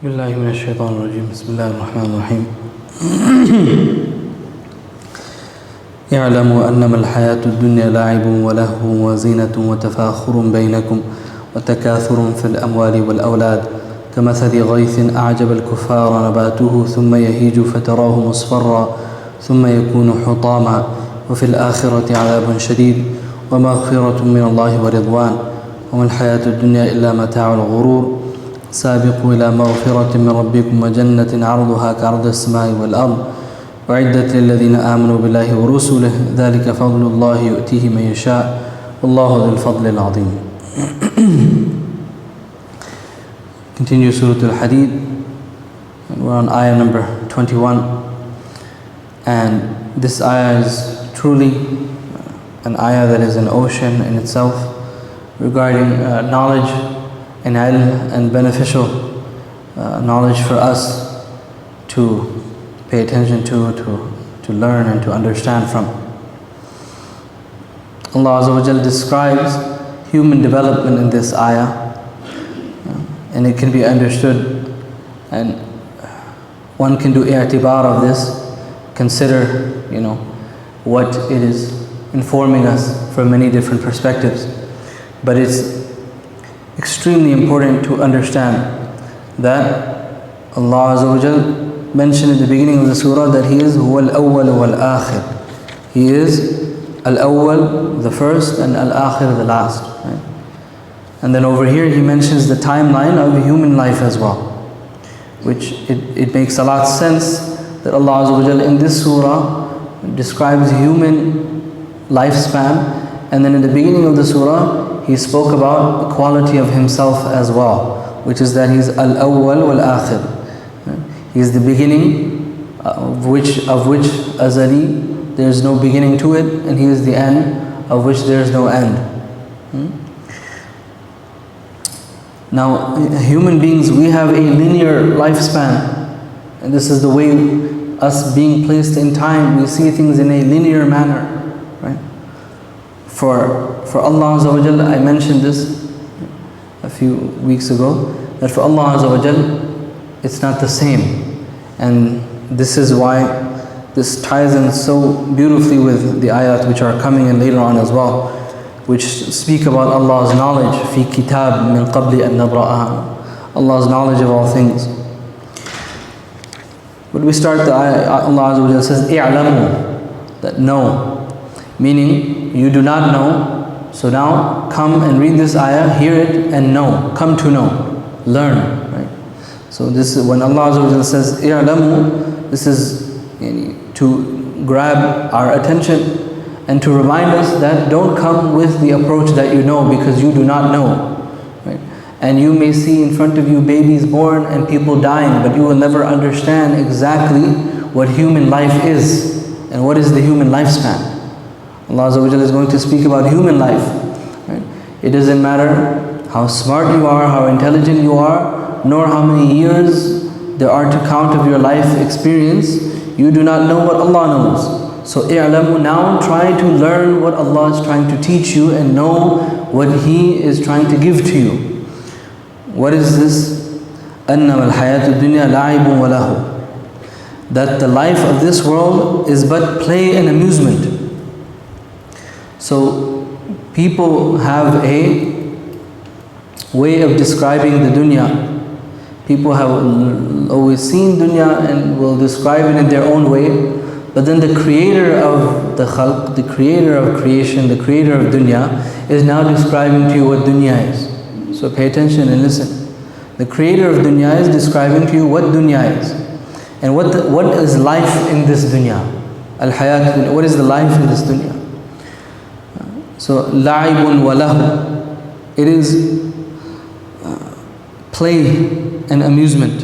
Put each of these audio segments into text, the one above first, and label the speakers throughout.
Speaker 1: بالله من الشيطان الرجيم بسم الله الرحمن الرحيم اعلموا أنما الحياة الدنيا لعب ولهو وزينة وتفاخر بينكم وتكاثر في الأموال والأولاد كمثل غيث أعجب الكفار نباته ثم يهيج فتراه مصفرا ثم يكون حطاما وفي الآخرة عذاب شديد ومغفرة من الله ورضوان وما الحياة الدنيا إلا متاع الغرور سابقوا إلى مغفرة من ربكم وجنة عرضها كعرض السماء والأرض أعدت للذين آمنوا بالله ورسله ذلك فضل الله يؤتيه من يشاء والله ذو الفضل العظيم. Continue Surah Al-Hadid. We're on ayah number 21, and this ayah is truly an ayah that is an ocean in itself regarding knowledge and ilm and beneficial knowledge for us to pay attention to learn and to understand from. Allah Azza wa Jal describes human development in this ayah, and it can be understood, and one can do i'tibar of this, consider what it is informing us from many different perspectives. But it's extremely important to understand that Allah Azza wa Jal mentioned in the beginning of the surah that He is Huwa al-awwal wal-akhir. He is al-awwal, the first, and al-akhir, the last. Right? And then over here He mentions the timeline of human life as well, which it makes a lot of sense that Allah Azza wa Jal in this surah describes human lifespan, and then in the beginning of the surah He spoke about the quality of Himself as well, which is that He's al-awwal wal-akhir. He is the beginning of which azali, there is no beginning to it, and He is the end of which there is no end. Now, human beings, we have a linear lifespan, and this is the way us being placed in time, we see things in a linear manner, right? For Allah Azza wa Jal, I mentioned this a few weeks ago, that for Allah Azza wa Jal, it's not the same. And this is why this ties in so beautifully with the ayat which are coming in later on as well, which speak about Allah's knowledge, fi kitab min qabli an nabra'aha, Allah's knowledge of all things. But we start the ayah, Allah Azza wa Jal says, i'lamu, that know, meaning you do not know, so now come and read this ayah, hear it and know, come to know, learn. Right? So this is when Allah Azza wa Jal says i'lamu, this is to grab our attention and to remind us that don't come with the approach that you know, because you do not know. Right? And you may see in front of you babies born and people dying, but you will never understand exactly what human life is and what is the human lifespan. Allah Azza wa Jalla is going to speak about human life. Right? It doesn't matter how smart you are, how intelligent you are, nor how many years there are to count of your life experience. You do not know what Allah knows. So i'lamu, now try to learn what Allah is trying to teach you and know what He is trying to give to you. What is this? أَنَّمَا الْحَيَاةُ الدُّنْيَا لَعِبٌ وَلَهُ, that the life of this world is but play and amusement. So people have a way of describing the dunya. People have always seen dunya and will describe it in their own way. But then the creator of the khalq, the creator of creation, the creator of dunya is now describing to you what dunya is. So pay attention and listen. The creator of dunya is describing to you what dunya is. And what is life in this dunya. Al-hayat, what is the life in this dunya? So la'ibun wa lahu, it is play and amusement.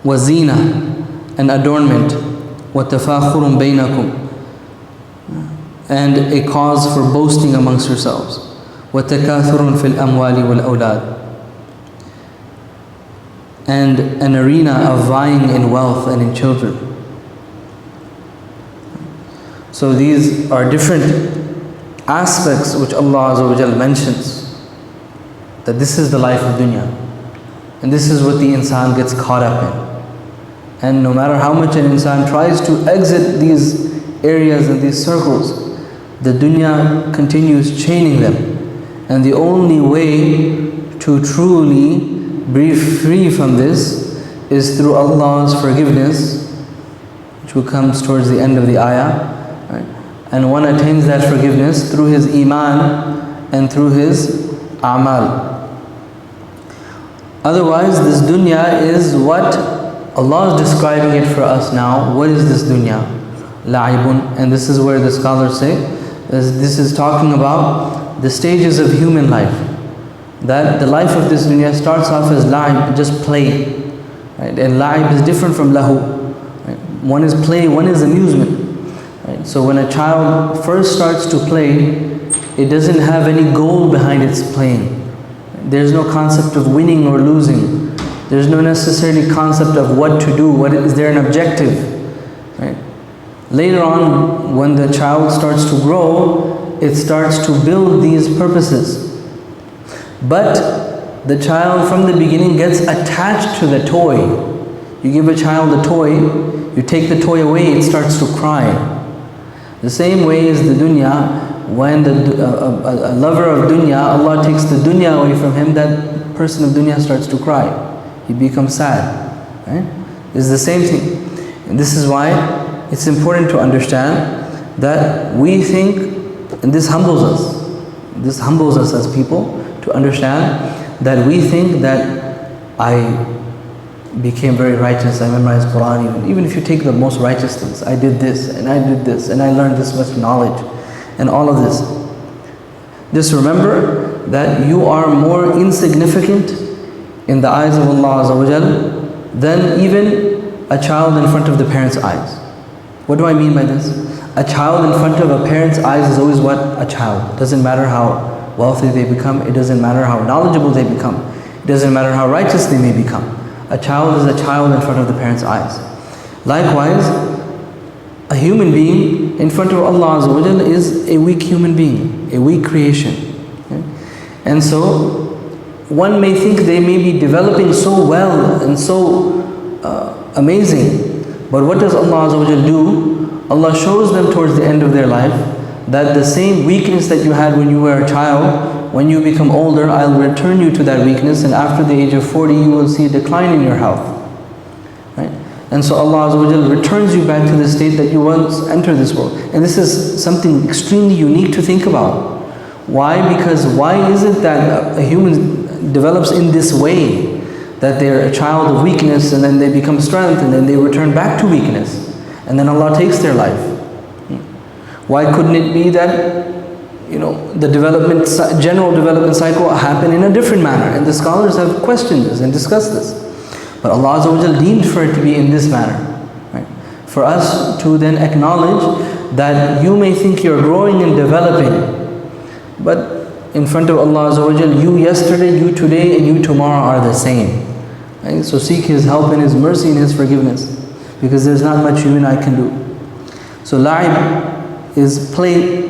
Speaker 1: Wazina, an adornment. وَتَفَاخُرٌ بَيْنَكُمْ, and a cause for boasting amongst yourselves. وَتَكَاثُرٌ فِي الْأَمْوَالِ وَالْأَوْلَادِ, and an arena of vying in wealth and in children. So these are different aspects which Allah Azza wa Jal mentions, that this is the life of dunya. And this is what the insan gets caught up in. And no matter how much an insan tries to exit these areas and these circles, the dunya continues chaining them. And the only way to truly be free from this is through Allah's forgiveness, which comes towards the end of the ayah. Right? And one attains that forgiveness through his iman and through his a'mal. Otherwise, this dunya is what Allah is describing it for us now. What is this dunya? La'ibun. And this is where the scholars say, this is talking about the stages of human life. That the life of this dunya starts off as la'ib, just play. Right? And la'ib is different from lahu. Right? One is play, one is amusement. Right? So when a child first starts to play, it doesn't have any goal behind its playing. There's no concept of winning or losing. There's no necessarily concept of what to do, is there an objective. Right? Later on, when the child starts to grow, it starts to build these purposes. But the child from the beginning gets attached to the toy. You give a child a toy, you take the toy away, it starts to cry. The same way is the dunya. When a lover of dunya, Allah takes the dunya away from him, that person of dunya starts to cry. He becomes sad. Right? It's the same thing. And this is why it's important to understand that we think, and this humbles us as people, to understand that we think that I became very righteous, I memorized Quran, even if you take the most righteous things, I did this, and I did this, and I learned this much knowledge, and all of this. Just remember that you are more insignificant in the eyes of Allah Azza wa Jal than even a child in front of the parent's eyes. What do I mean by this? A child in front of a parent's eyes is always what? A child. It doesn't matter how wealthy they become, it doesn't matter how knowledgeable they become, it doesn't matter how righteous they may become. A child is a child in front of the parent's eyes. Likewise, a human being in front of Allah Azza wa Jal is a weak human being, a weak creation. Okay? And so, one may think they may be developing so well and so amazing, but what does Allah Azza wa Jal do? Allah shows them towards the end of their life that the same weakness that you had when you were a child, when you become older, I'll return you to that weakness, and after the age of 40 you will see a decline in your health. Right? And so Allah Azza wa Jal returns you back to the state that you once entered this world. And this is something extremely unique to think about. Why? Because why is it that a human develops in this way? That they're a child of weakness and then they become strength and then they return back to weakness. And then Allah takes their life. Why couldn't it be that, the general development cycle happen in a different manner? And the scholars have questioned this and discussed this. But Allah Azza wa Jal deemed for it to be in this manner. Right? For us to then acknowledge that you may think you're growing and developing, but in front of Allah Azza wa Jal, you yesterday, you today, and you tomorrow are the same. Right? So seek His help and His mercy and His forgiveness, because there's not much you and I can do. So la'ib is play.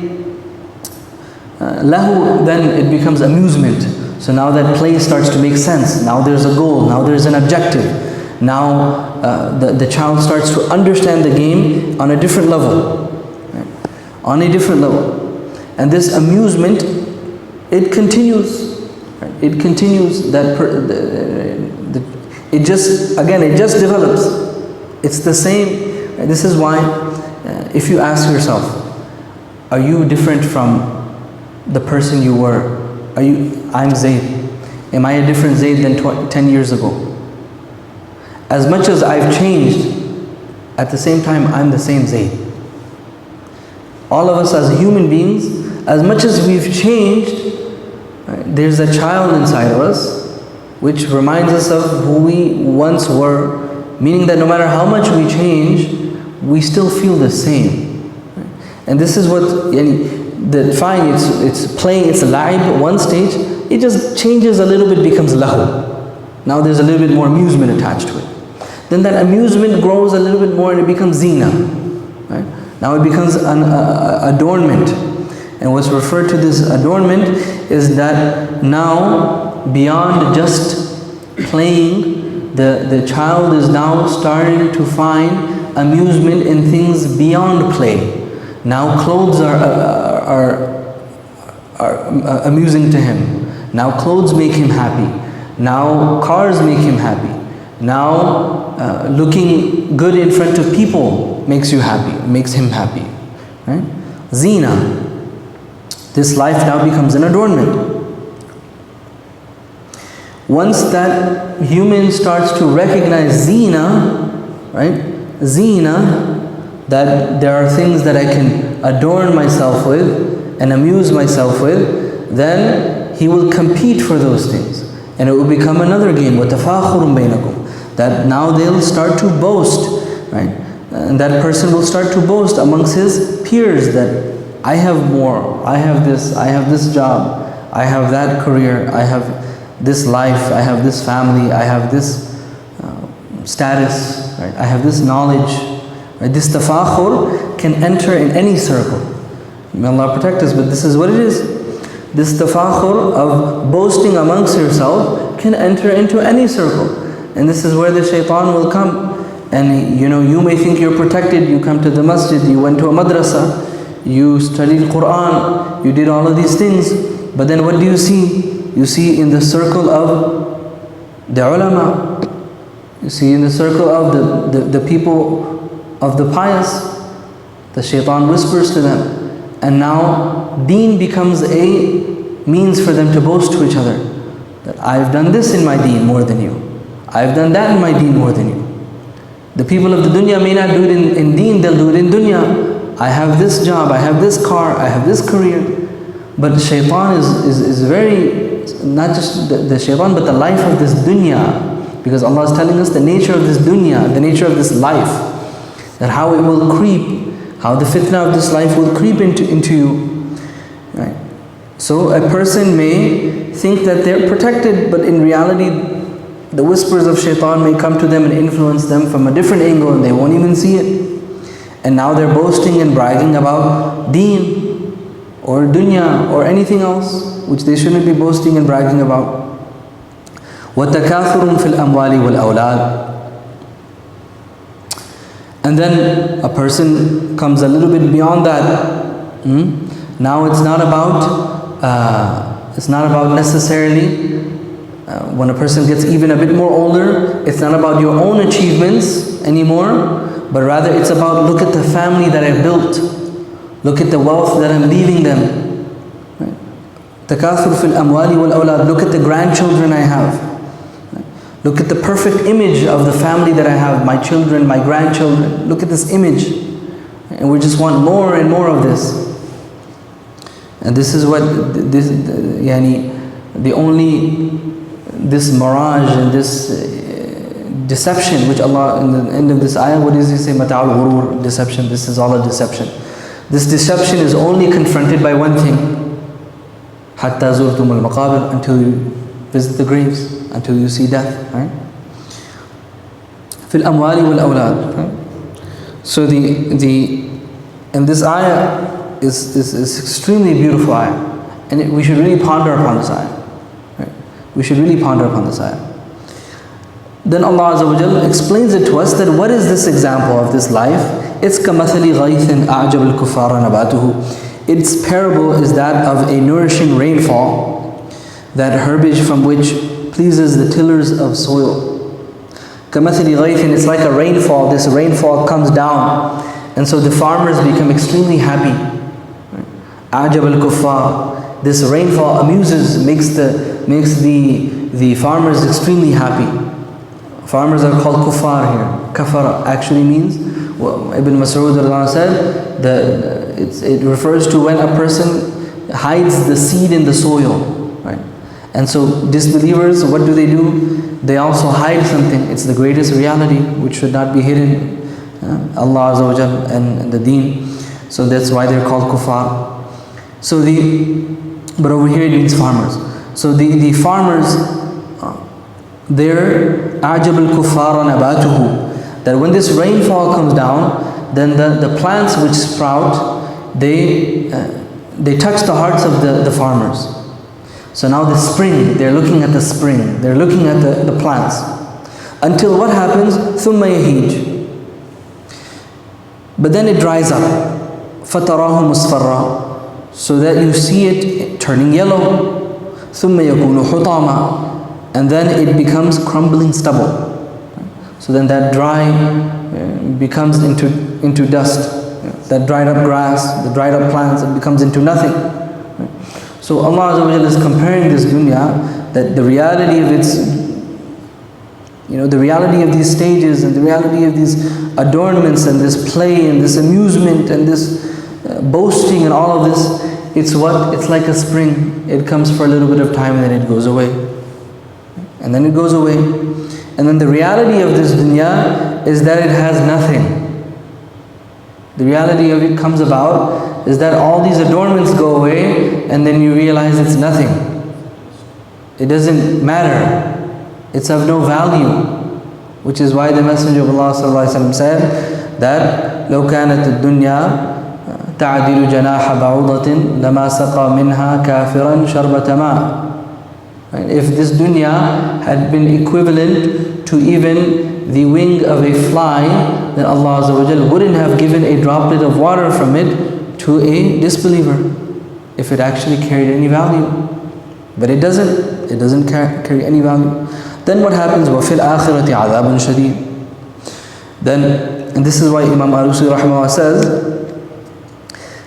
Speaker 1: Lahu, then it becomes amusement. So now that play starts to make sense. Now there's a goal, now there's an objective. Now the child starts to understand the game on a different level. Right? On a different level. And this amusement, it continues. Right? It continues. It just develops. It's the same. Right? This is why, if you ask yourself, are you different from the person you were? I'm Zayd. Am I a different Zayd than 10 years ago? As much as I've changed, at the same time, I'm the same Zayd. All of us as human beings, as much as we've changed, right, there's a child inside of us which reminds us of who we once were, meaning that no matter how much we change, we still feel the same. Right? And this is what, fine, it's playing, it's la'ib at one stage, it just changes a little bit, becomes lahu. Now there's a little bit more amusement attached to it. Then that amusement grows a little bit more and it becomes zina. Right? Now it becomes an adornment. And what's referred to this adornment is that now beyond just playing, the child is now starting to find amusement in things beyond play. Now clothes are amusing to him. Now clothes make him happy. Now cars make him happy. Now looking good in front of people makes you happy, makes him happy. Right? Zina. This life now becomes an adornment. Once that human starts to recognize zina, right? Zina, that there are things that I can adorn myself with and amuse myself with, then he will compete for those things. And it will become another game, وَتَفَاخُرٌ بَيْنَكُمْ. That now they'll start to boast, right? And that person will start to boast amongst his peers that I have more, I have this job, I have that career, I have this life, I have this family, I have this status, right? I have this knowledge. Right? This tafakhur can enter in any circle. May Allah protect us, but this is what it is. This tafakhur of boasting amongst yourself can enter into any circle. And this is where the shaitan will come. And you may think you're protected, you come to the masjid, you went to a madrasa, you studied Quran, you did all of these things. But then what do you see? You see in the circle of the ulama, you see in the circle of the people of the pious, the shaitan whispers to them. And now deen becomes a means for them to boast to each other. That I've done this in my deen more than you. I've done that in my deen more than you. The people of the dunya may not do it in deen, they'll do it in dunya. I have this job, I have this car, I have this career. But shaitan is very, not just the shaitan, but the life of this dunya. Because Allah is telling us the nature of this dunya, the nature of this life. That how it will creep, how the fitna of this life will creep into you. Right? So a person may think that they're protected, but in reality, the whispers of shaitan may come to them and influence them from a different angle, and they won't even see it. And now they're boasting and bragging about deen, or dunya, or anything else, which they shouldn't be boasting and bragging about. وَتَكَاثُرٌ فِي الْأَمْوَالِ وَالْأَوْلَادِ. And then a person comes a little bit beyond that. Now it's not about necessarily, when a person gets even a bit more older, it's not about your own achievements anymore, but rather it's about, look at the family that I built, look at the wealth that I'm leaving them. Takathur fil amwali wal awlad. Look at the grandchildren I have. Look at the perfect image of the family that I have, my children, my grandchildren. Look at this image. And we just want more and more of this. And this is what, this mirage and this deception, which Allah, in the end of this ayah, what does He say? Mata'ul ghurur, deception. This is all a deception. This deception is only confronted by one thing. Hatta zurtum al-maqabir, until you visit the graves, until you see death. Right? Fil amwali wal awlad. So and this ayah is extremely beautiful ayah, and we should really ponder upon this ayah. Right? We should really ponder upon this ayah. Then Allah Azza wa Jal explains it to us that what is this example of this life? It's kamathali ghaythin a'jab al-kuffara nabatuhu. Its parable is that of a nourishing rainfall, that herbage from which pleases the tillers of soil. Kamathali ghaythin, it's like a rainfall. This rainfall comes down, and so the farmers become extremely happy. A'jab al-kuffar. This rainfall amuses, makes the farmers extremely happy. Farmers are called kuffar here. Kafara actually means, Ibn Mas'ud said, it refers to when a person hides the seed in the soil. Right? And so disbelievers, what do? They also hide something. It's the greatest reality which should not be hidden. Allah Azza wa Jal and the deen. So that's why they're called kuffar. So but over here it means farmers. So the farmers, they're ajab al-kuffara nabatuhu, that when this rainfall comes down, then the plants which sprout, they touch the hearts of the farmers. So now the spring, they're looking at the spring, they're looking at the plants. Until what happens? ثُمَّ يَهِيجُ. But then it dries up. فَتَرَاهُ مُصْفَرًّا. So that you see it turning yellow. ثُمَّ يَكُونُ حُطَامًا. And then it becomes crumbling stubble. So then that dry becomes into dust. That dried up grass, the dried up plants, it becomes into nothing. So Allah Azza wa Jalla is comparing this dunya, that the reality of its, the reality of these stages and the reality of these adornments and this play and this amusement and this boasting and all of this, it's what? It's like a spring. It comes for a little bit of time and then it goes away. And then it goes away. And then the reality of this dunya is that it has nothing. The reality of it comes about is that all these adornments go away and then you realize it's nothing. It doesn't matter. It's of no value. Which is why the Messenger of Allah ﷺ said that لو كانت الدنيا تعدل جناح بعوضة لما سقى منها كافرا شربة ماء. If this dunya had been equivalent to even the wing of a fly, then Allah Azza wa Jal wouldn't have given a droplet of water from it to a disbeliever if it actually carried any value. But it doesn't carry any value. Then what happens? وَفِي الْآخِرَةِ عَذَابٌ شَدِيدٌ. Then, and this is why Imam Alusi rahimahullah says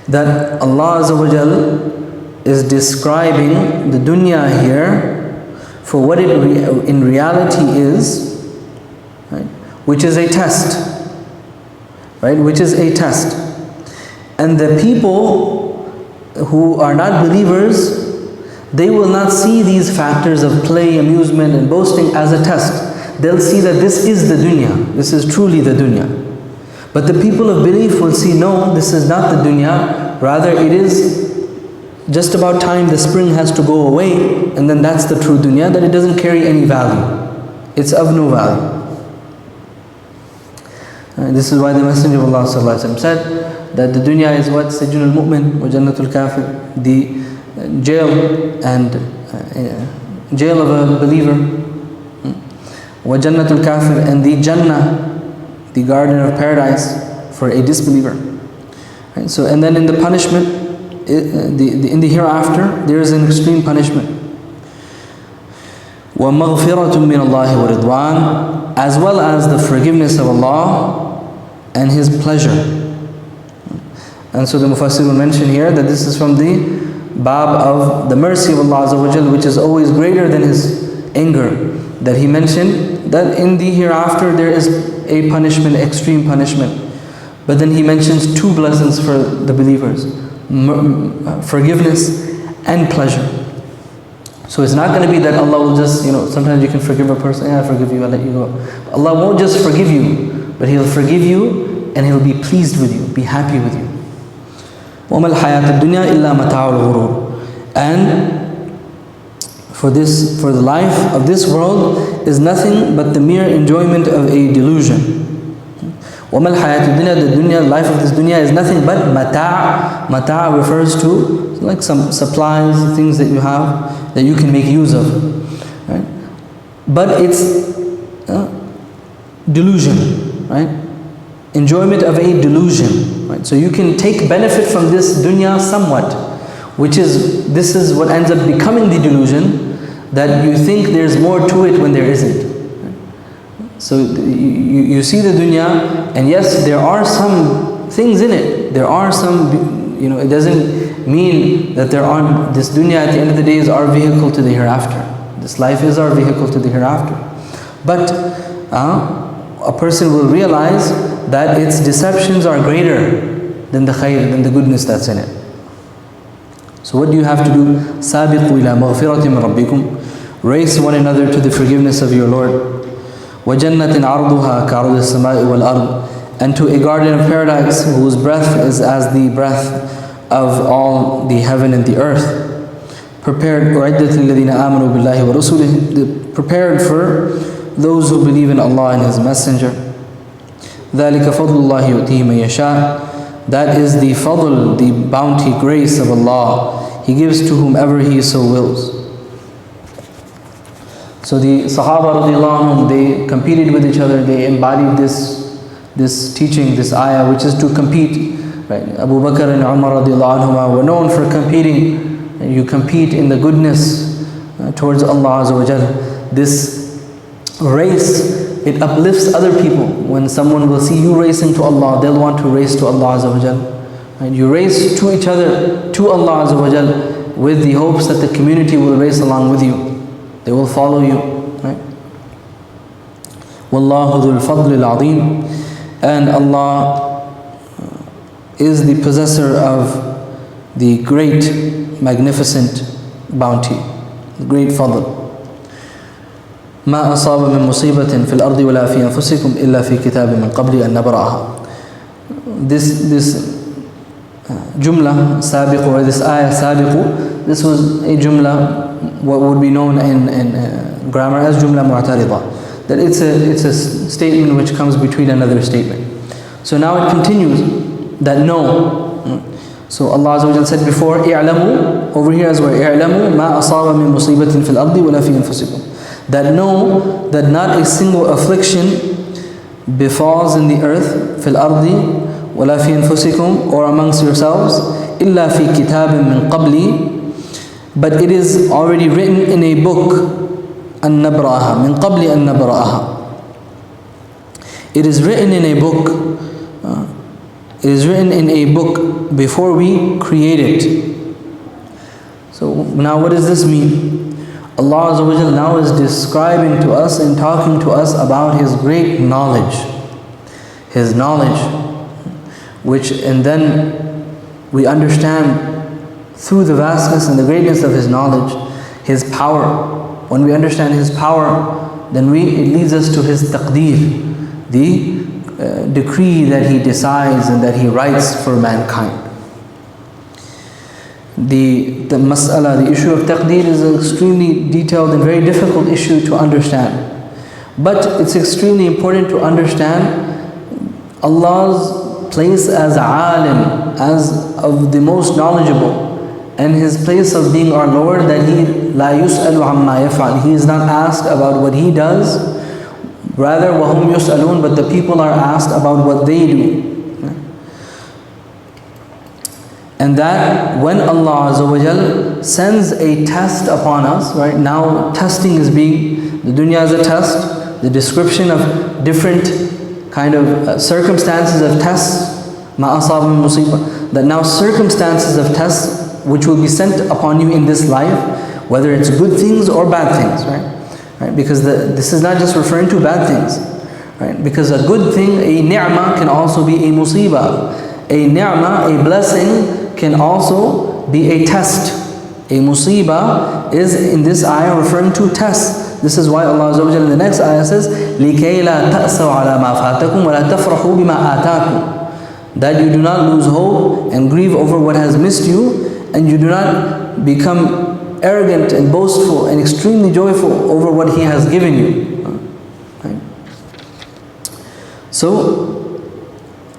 Speaker 1: that Allah Azza wa Jal is describing the dunya here for what it in reality is, right? Which is a test, right? Which is a test. And the people who are not believers, they will not see these factors of play, amusement and boasting as a test. They'll see that this is the dunya, this is truly the dunya. But the people of belief will see, no, this is not the dunya, rather it is just about time the spring has to go away, and then that's the true dunya, that it doesn't carry any value. It's of no value. And this is why the Messenger of Allah ﷺ said that the dunya is what? Sijnul mu'min wa jannatul kafir. The jail and jail of a believer. Wa jannatul kafir, and the jannah, the garden of paradise for a disbeliever. Right? So, and then in the punishment, in the hereafter, there is an extreme punishment. وَمَغْفِرَةٌ مِّنَ اللَّهِ وَرِضْوَانٌ, as well as the forgiveness of Allah and His pleasure. And so the Mufassirun mention here that this is from the bab of the mercy of Allah Azza wa Jal, which is always greater than His anger. That He mentioned that in the hereafter there is a punishment, extreme punishment. But then He mentions two blessings for the believers: forgiveness and pleasure. So it's not going to be that Allah will just, sometimes you can forgive a person, I forgive you, I'll let you go. Allah won't just forgive you, but He'll forgive you and He'll be pleased with you, be happy with you. وَمَا الْحَيَاةُ الدُّنْيَا إِلَّا مَتَاعُ الْغُرُورِ. And for the life of this world is nothing but the mere enjoyment of a delusion. وَمَا الْحَيَاةُ الدُّنْيَا, the dunya, life of this dunya is nothing but mata'. Mata' refers to like some supplies, things that you have, that you can make use of. Right? But it's delusion, right? Enjoyment of a delusion. Right? So you can take benefit from this dunya somewhat, this is what ends up becoming the delusion, that you think there's more to it when there isn't. So you see the dunya, and yes, there are some things in it. There are some, it doesn't mean that there aren't. This dunya at the end of the day is our vehicle to the hereafter. This life is our vehicle to the hereafter. But a person will realize that its deceptions are greater than the khayr, than the goodness that's in it. So what do you have to do? سَابِقُوا إِلَى مَغْفِرَةٍ مِّن رَبِّكُمْ. Race one another to the forgiveness of your Lord. وَجَنَّةٍ عَرْضُهَا كَعَرْضِ السَّمَاءِ وَالْأَرْضِ. And to a garden of paradise whose breadth is as the breadth of all the heaven and the earth. Prepared أُعِدَّتْ لِلَّذِينَ آمَنُوا بِاللَّهِ وَرُسُلِهِ. Prepared for those who believe in Allah and His Messenger. ذَلِكَ فَضْلُ اللَّهِ يُؤْتِيهِ مَن يَشَاءُ. That is the fadl, the bounty, grace of Allah. He gives to whomever He so wills. So the Sahaba radiallahu anhum, they competed with each other, they embodied this teaching, this ayah, which is to compete. Right? Abu Bakr and Umar radiallahu anhum were known for competing. You compete in the goodness towards Allah Azza wa Jal. This race, it uplifts other people. When someone will see you racing to Allah, they'll want to race to Allah Azza wa Jal. Right? You race to each other, to Allah Azza wa Jal, with the hopes that the community will race along with you. They will follow you. Right? Wallahu dhul fadl al-azim. And Allah is the possessor of the great, magnificent bounty, the great fadl. ما أصاب من مصيبة في الأرض ولا في أنفسكم إلا في كتاب من قبل أن نبرأها. This jumla sabiq, or this ayah sabiq, this was a jumla, what would be known in grammar as jumla mu'tarida. That it's a statement which comes between another statement. So now it continues that no. So Allah Azza wa Jalla said before, i'lamu, over here as well, i'lamu ma asaba min musibatin fil ardi wala fi anfusikum. That know that not a single affliction befalls in the earth, fil ardi wala fi anfusikum, or amongst yourselves, illa fi kitabin min qabli, but it is already written in a book, an nabra'aha, min qabli an nabra'aha. It is written in a book. It is written in a book before we create it. So now what does this mean? Allah Azza wa Jalla now is describing to us and talking to us about His great knowledge. His knowledge, which, and then we understand through the vastness and the greatness of His knowledge, His power. When we understand His power, then it leads us to His taqdeer, the decree that He decides and that He writes for mankind. The mas'ala, the issue of taqdeer, is an extremely detailed and very difficult issue to understand. But it's extremely important to understand Allah's place as alim, as of the most knowledgeable, and His place of being our Lord, that He la yus'alu amma yaf'al. He is not asked about what He does, rather wahum yus'alun, but the people are asked about what they do. And that when Allah Azza wa Jal sends a test upon us, right now testing is being, the dunya is a test, the description of different kind of circumstances of tests, ma asab min musibah, that now circumstances of tests which will be sent upon you in this life, whether it's good things or bad things, right? Because this is not just referring to bad things, right? Because a good thing, a ni'mah, can also be a musibah. A ni'mah, a blessing, can also be a test. A musibah is in this ayah referring to tests. This is why Allah Azza wa Jalla in the next ayah says, لِكَيْ لَا تَأْسَوْا عَلَى مَا فَاتَكُمْ وَلَا تَفْرَحُوا بِمَا آتَاكُمْ. That you do not lose hope and grieve over what has missed you, and you do not become arrogant and boastful and extremely joyful over what He has given you. Right? So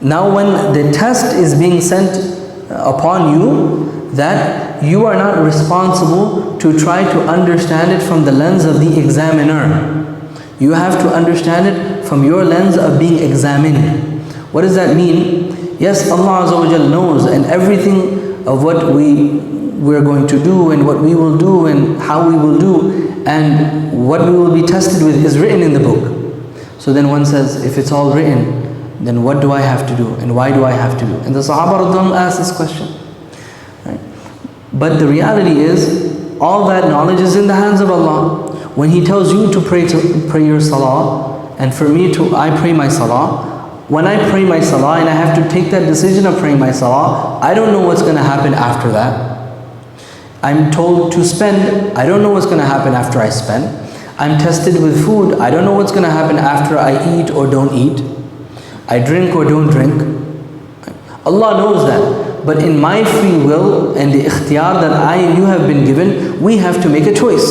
Speaker 1: now when the test is being sent upon you, that you are not responsible to try to understand it from the lens of the examiner. You have to understand it from your lens of being examined. What does that mean? Yes, Allah Azza wa Jalla knows, and everything of what we're going to do and what we will do and how we will do and what we will be tested with is written in the book. So then one says, if it's all written, then what do I have to do and why do I have to do? And the Sahaba radhiyallahu asked this question. Right? But the reality is, all that knowledge is in the hands of Allah. When He tells you to pray your salah, and for me I pray my salah, when I pray my salah and I have to take that decision of praying my salah, I don't know what's going to happen after that. I'm told to spend, I don't know what's going to happen after I spend. I'm tested with food, I don't know what's going to happen after I eat or don't eat. I drink or don't drink. Allah knows that. But in my free will and the ikhtiyar that I and you have been given, we have to make a choice.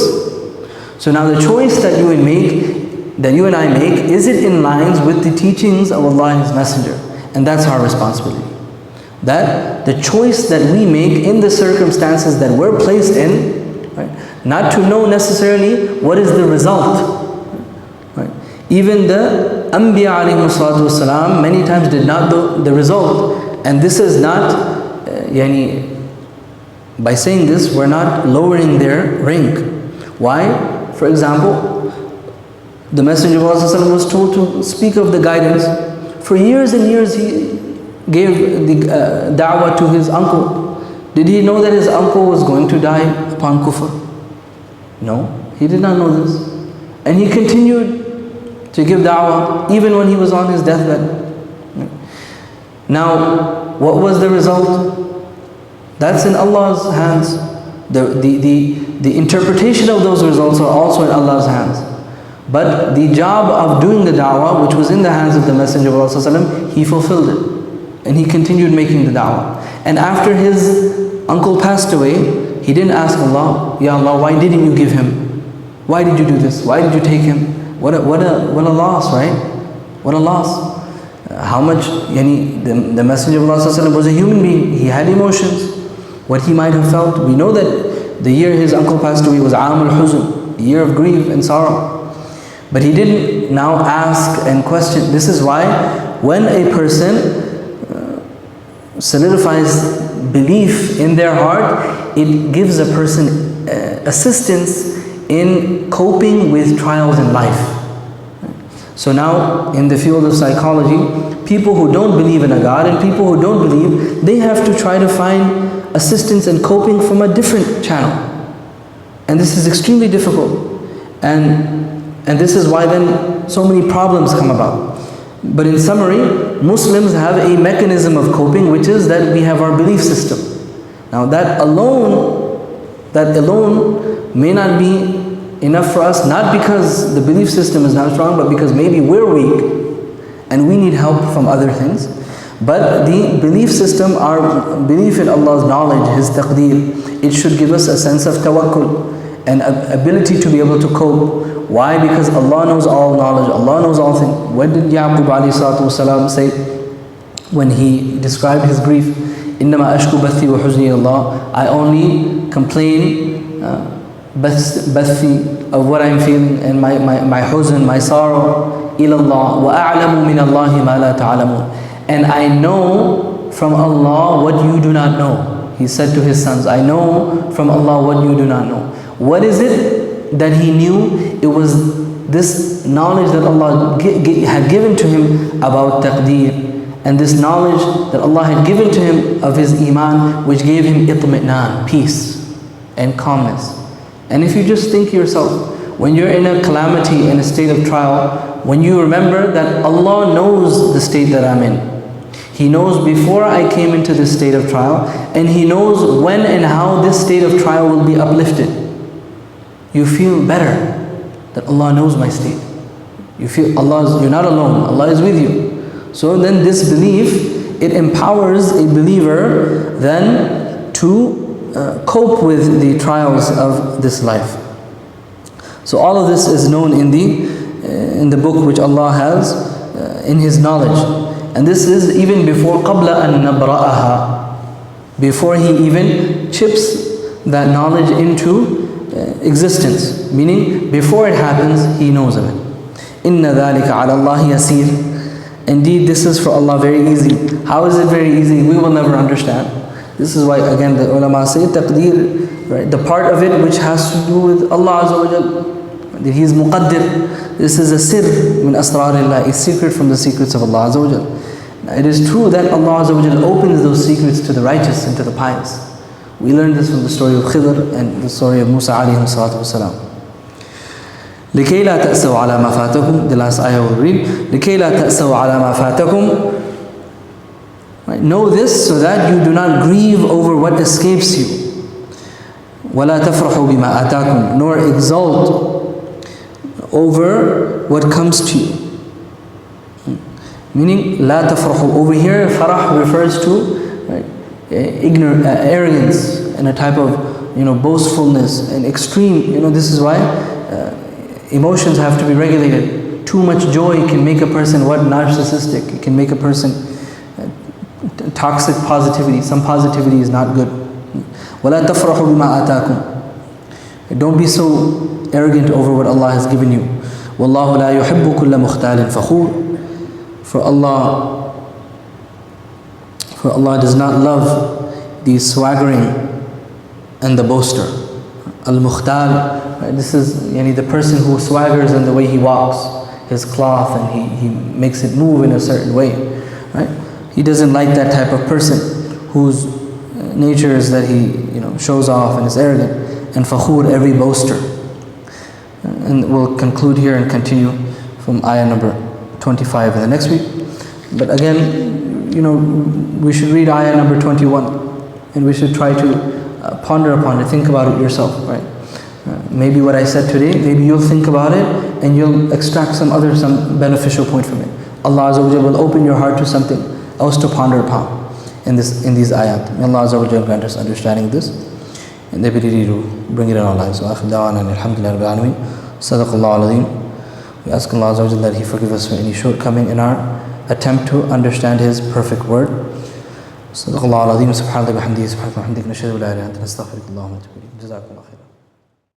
Speaker 1: So now the choice that you and I make, is it in lines with the teachings of Allah and His Messenger? And that's our responsibility. That the choice that we make in the circumstances that we're placed in, right, not to know necessarily what is the result. Right? Even the Anbiya alayhi salatu wasalam many times did not know the result. And this is not, by saying this, we're not lowering their rank. Why? For example, the Messenger of Allah was told to speak of the guidance. For years and years he gave the da'wah to his uncle. Did he know that his uncle was going to die upon kufr? No, he did not know this. And he continued to give da'wah even when he was on his deathbed. Now, what was the result? That's in Allah's hands. The interpretation of those results are also in Allah's hands. But the job of doing the da'wah, which was in the hands of the Messenger of Allah, he fulfilled it. And he continued making the da'wah. And after his uncle passed away, he didn't ask Allah, Ya Allah, why didn't you give him? Why did you do this? Why did you take him? What a loss, right? What a loss. How much, the Messenger of Allah was a human being. He had emotions. What he might have felt. We know that the year his uncle passed away was Aam al-Huzn, the year of grief and sorrow. But he didn't now ask and question. This is why when a person solidifies belief in their heart, it gives a person assistance in coping with trials in life. So now in the field of psychology, people who don't believe in a God and people who don't believe, they have to try to find assistance and coping from a different channel. And this is extremely difficult. And this is why then so many problems come about. But in summary, Muslims have a mechanism of coping, which is that we have our belief system. Now that alone may not be enough for us, not because the belief system is not strong, but because maybe we're weak and we need help from other things. But the belief system, our belief in Allah's knowledge, His taqdeer, it should give us a sense of tawakkul and ability to be able to cope. Why? Because Allah knows all knowledge, Allah knows all things. What did Yaqub alayhi salatu wasalam say when he described his grief? إِنَّمَا أَشْكُ بَثِّي وَحُزْنِي اللَّهِ, I only complain bathi of what I'm feeling and my huzn, my sorrow, إِلَى اللَّهِ وَأَعْلَمُ مِنَ اللَّهِ مَا لَا تَعْلَمُونَ. And I know from Allah what you do not know. He said to his sons, I know from Allah what you do not know. What is it that he knew? It was this knowledge that Allah had given to him about taqdeer, and this knowledge that Allah had given to him of his iman, which gave him itmi'nan, peace and calmness. And if you just think yourself, when you're in a calamity, in a state of trial, when you remember that Allah knows the state that I'm in. He knows before I came into this state of trial, and He knows when and how this state of trial will be uplifted. You feel better that Allah knows my state. You feel you're not alone, Allah is with you. So then this belief, it empowers a believer then to cope with the trials of this life. So all of this is known in the book which Allah has in His knowledge. And this is even before قَبْلَ أَن نَبْرَأَهَا, before He even chips that knowledge into existence, meaning before it happens, He knows of it. إِنَّ ذَلِكَ عَلَى اللَّهِ يَسِيرٌ. Indeed, this is for Allah very easy. How is it very easy? We will never understand. This is why again the ulama say taqdeer, right? The part of it which has to do with Allah Azza wa Jal, that He is muqaddir. This is a sir min asrarillah, a secret from the secrets of Allah Azza wa Jal. Now, it is true that Allah Azza wa Jal opens those secrets to the righteous and to the pious. We learned this from the story of Khidr and the story of Musa alayhi salatu wasalam. لِكَيْ لَا تَأْسَوْا عَلَى مَا فَاتَكُمْ. The last ayah we'll read. لِكَيْ لَا تَأْسَوْا عَلَى مَا فَاتَكُمْ. Right? Know this so that you do not grieve over what escapes you. وَلَا تَفْرَحُوا بِمَا آتَاكُمْ. Nor exult over what comes to you. Meaning, لَا تَفْرَحُوا. Over here, farah refers to, right, arrogance and a type of boastfulness and extreme. This is why emotions have to be regulated. Too much joy can make a person narcissistic. It can make a person toxic positivity. Some positivity is not good. وَلَا تَفْرَحُوا بِمَا آتَاكُمْ. Don't be so arrogant over what Allah has given you. وَاللَّهُ لَا يُحِبُّ كُلَّ مُخْتَالٍ فَخُورٍ. For Allah does not love the swaggering and the boaster. Al-Mukhtal, right? This is the person who swaggers in the way he walks, his cloth, and he makes it move in a certain way. Right? He doesn't like that type of person whose nature is that he shows off and is arrogant. And fakhur, every boaster. And we'll conclude here and continue from ayah number 25 in the next week. But again, we should read ayah number 21, and we should try to ponder upon it, think about it yourself, right? Maybe what I said today, maybe you'll think about it and you'll extract some beneficial point from it. Allah Azza wa Jalla will open your heart to something else to ponder upon in these ayat. May Allah Azza wa Jalla grant us understanding of this and the ability to bring it in our lives. Wa akhir da'wana alhamdulillahi rabbil alameen. Sadaqallahu al-azim. We ask Allah Azza wa Jalla that He forgive us for any shortcoming in our attempt to understand His perfect word. Sadaqallahu al-azim. Subhanallahi wa bihamdihi. Subhanallahi wa bihamdihi. Nashhadu an la ilaha illa anta nastaghfiruka wa natubu ilayk. Jazakumullahu khairan.